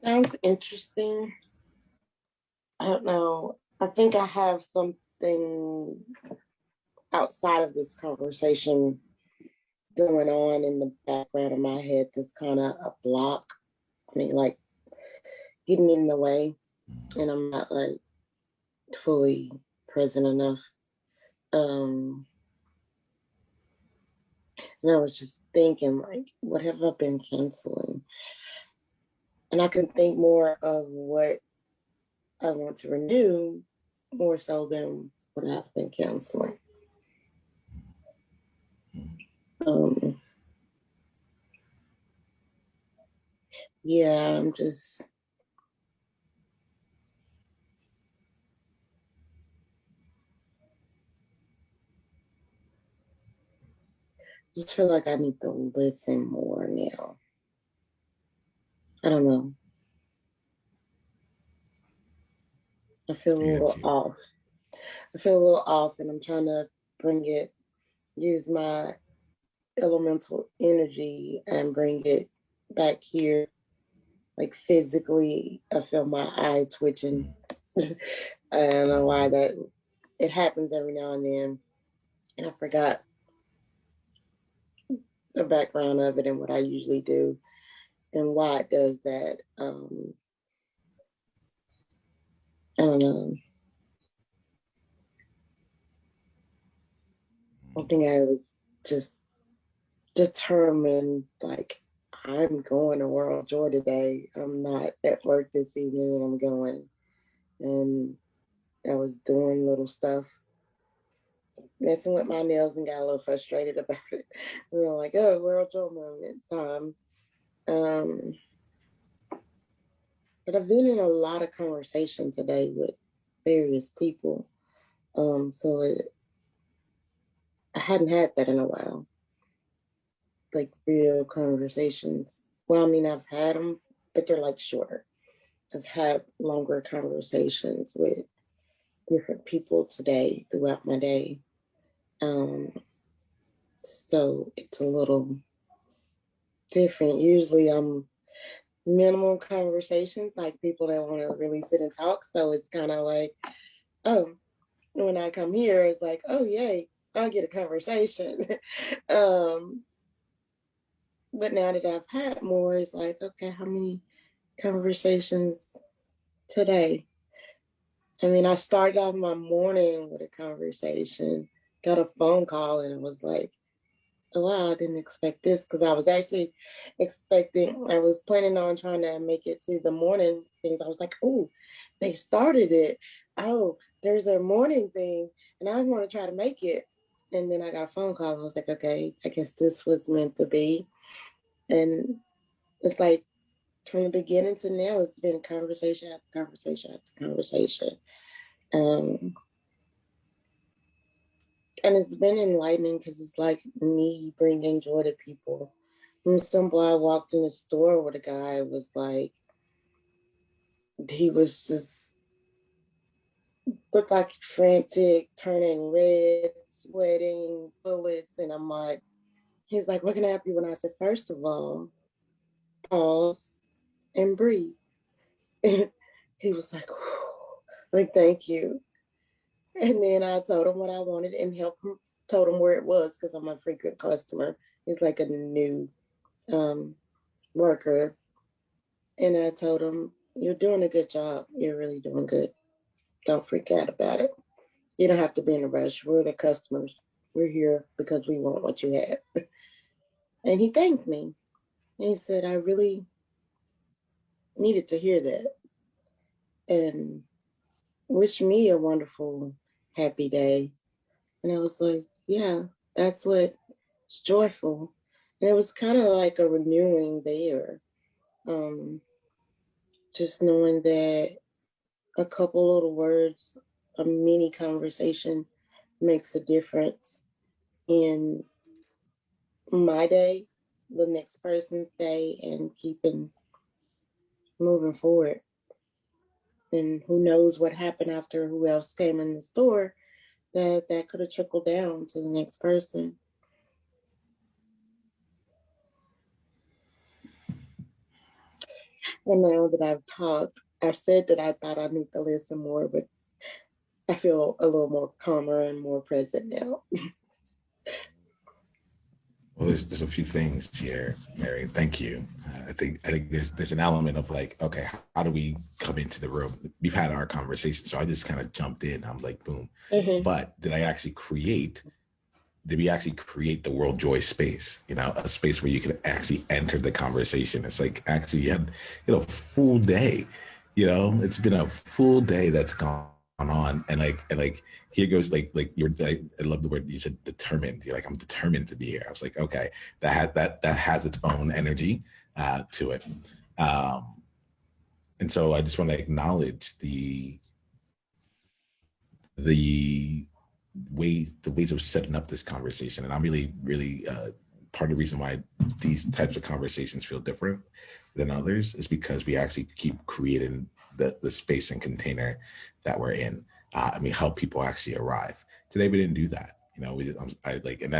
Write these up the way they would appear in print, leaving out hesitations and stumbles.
Sounds interesting. I don't know. I think I have something outside of this conversation going on in the background of my head that's kind of a block. I mean, like getting in the way, and I'm not like fully present enough. Um, and I was just thinking, like, what have I been canceling? And I can think more of what I want to renew more so than what I've been canceling. Um, yeah, I'm just feel like I need to listen more now. I don't know. I feel a Got little you. off. I feel a little off, and I'm trying to bring it, use my elemental energy and bring it back here. Like physically, I feel my eye twitching. I don't know why Mm-hmm. that it happens every now and then. And I forgot the background of it and what I usually do and why it does that. I don't know. I think I was just determined, like, I'm going to World Joy today. I'm not at work this evening and I'm going. And I was doing little stuff, messing with my nails and got a little frustrated about it. We were like, oh, World Joy moment time. Um, but I've been in a lot of conversation today with various people. I hadn't had that in a while, like real conversations. Well, I mean, I've had them, but they're like shorter. I've had longer conversations with different people today throughout my day. Um, so it's a little different. Usually I'm minimal conversations, like people that want to really sit and talk. So it's kind of like, oh, when I come here, it's like, oh, yay, I'll get a conversation. um, but now that I've had more, it's like, okay, how many conversations today? I mean, I started off my morning with a conversation, got a phone call, and it was like, oh, wow, I didn't expect this because I was actually I was planning on trying to make it to the morning things. I was like, oh, they started it. Oh, there's a morning thing, and I want to try to make it. And then I got a phone call, and I was like, okay, I guess this was meant to be. And it's like from the beginning to now, it's been conversation after conversation after conversation. Um, and it's been enlightening because it's like me bringing joy to people. From simple, I walked in the store with a guy was like, he was just looked like frantic, turning red, sweating, bullets. And I'm like, he's like, what can I help you? When I said, first of all, pause and breathe. He was like, like, thank you. And then I told him what I wanted and helped him, told him where it was because I'm a frequent customer. He's like a new um, worker. And I told him, you're doing a good job. You're really doing good. Don't freak out about it. You don't have to be in a rush. We're the customers. We're here because we want what you have. And he thanked me. And he said, I really needed to hear that. And wish me a wonderful, happy day. And I was like, yeah, that's what's joyful. And it was kind of like a renewing there. Um, just knowing that a couple little words, a mini conversation makes a difference in my day, the next person's day, and keeping moving forward. And who knows what happened after who else came in the store that could have trickled down to the next person. And now that I've said that I thought I need to listen more, but I feel a little more calmer and more present now. Well, there's a few things here, Mary. Thank you. I think there's an element of like, okay, how do we come into the room? We've had our conversation, so I just kind of jumped in. I'm like, boom. Mm-hmm. But did we actually create the World Joy space? You know, a space where you can actually enter the conversation. It's like actually you had, full day. It's been a full day that's gone on, and here goes I love the word you said, determined. You're like, I'm determined to be here. I was like, okay, that has its own energy to it. And so I just want to acknowledge the ways of setting up this conversation. And I'm really part of the reason why these types of conversations feel different than others is because we actually keep creating the space and container that we're in. And we help people actually arrive. Today we didn't do that. And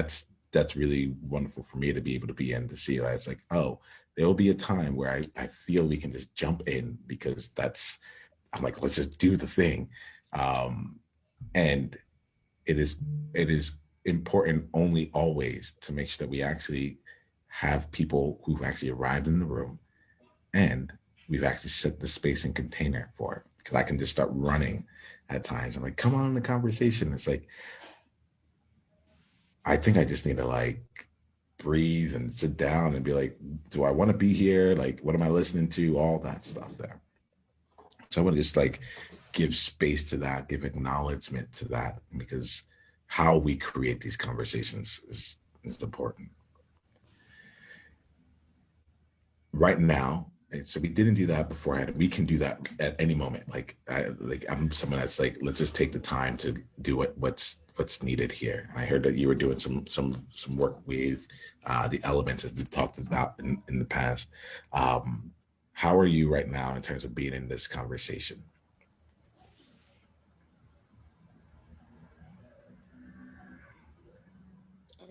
that's really wonderful for me to be able to be in, to see that it's like, oh, there will be a time where I feel we can just jump in, because I'm like, let's just do the thing. And it is important only always to make sure that we actually have people who've actually arrived in the room and we've actually set the space and container for it. Because I can just start running at times. I'm like, come on in the conversation. It's like, I think I just need to like breathe and sit down and be like, do I want to be here? Like, what am I listening to? All that stuff there. So I want to just like give space to that, give acknowledgement to that, because how we create these conversations is important. Right now, so we didn't do that beforehand. We can do that at any moment. I'm someone that's like, let's just take the time to do what's needed here. And I heard that you were doing some work with the elements that we talked about in the past. How are you right now in terms of being in this conversation?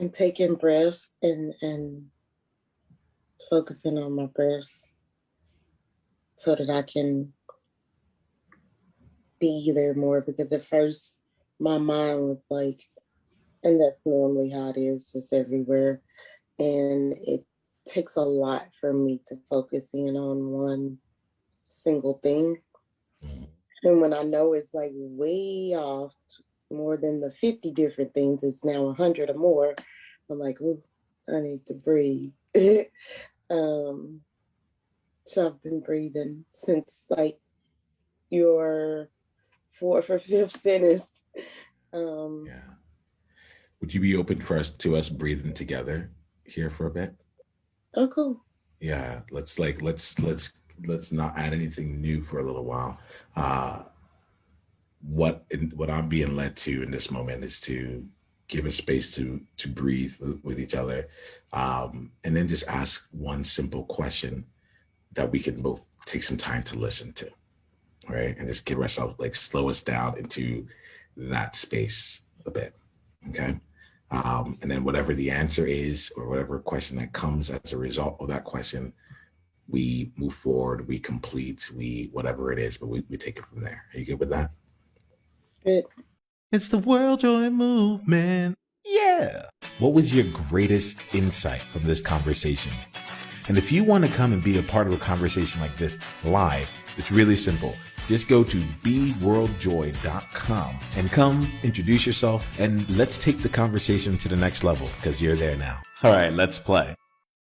I'm taking breaths and focusing on my breaths so that I can be there more, because at first my mind was like, and that's normally how it is, just everywhere. And it takes a lot for me to focus in on one single thing. And when I know it's like way off, more than the 50 different things, it's now 100 or more, I'm like, ooh, I need to breathe. So I've been breathing since like your fourth or fifth sentence. Yeah. Would you be open for us breathing together here for a bit? Oh, cool. Yeah. Let's not add anything new for a little while. What I'm being led to in this moment is to give a space to breathe with each other, and then just ask one simple question that we can both take some time to listen to, right? And just give ourselves, like, slow us down into that space a bit, okay? And then whatever the answer is, or whatever question that comes as a result of that question, we move forward, we complete, whatever it is, but we take it from there. Are you good with that? Good. It's the World Joy Movement. Yeah. What was your greatest insight from this conversation? And if you want to come and be a part of a conversation like this live, it's really simple. Just go to beworldjoy.com and come introduce yourself, and let's take the conversation to the next level, because you're there now. All right, let's play.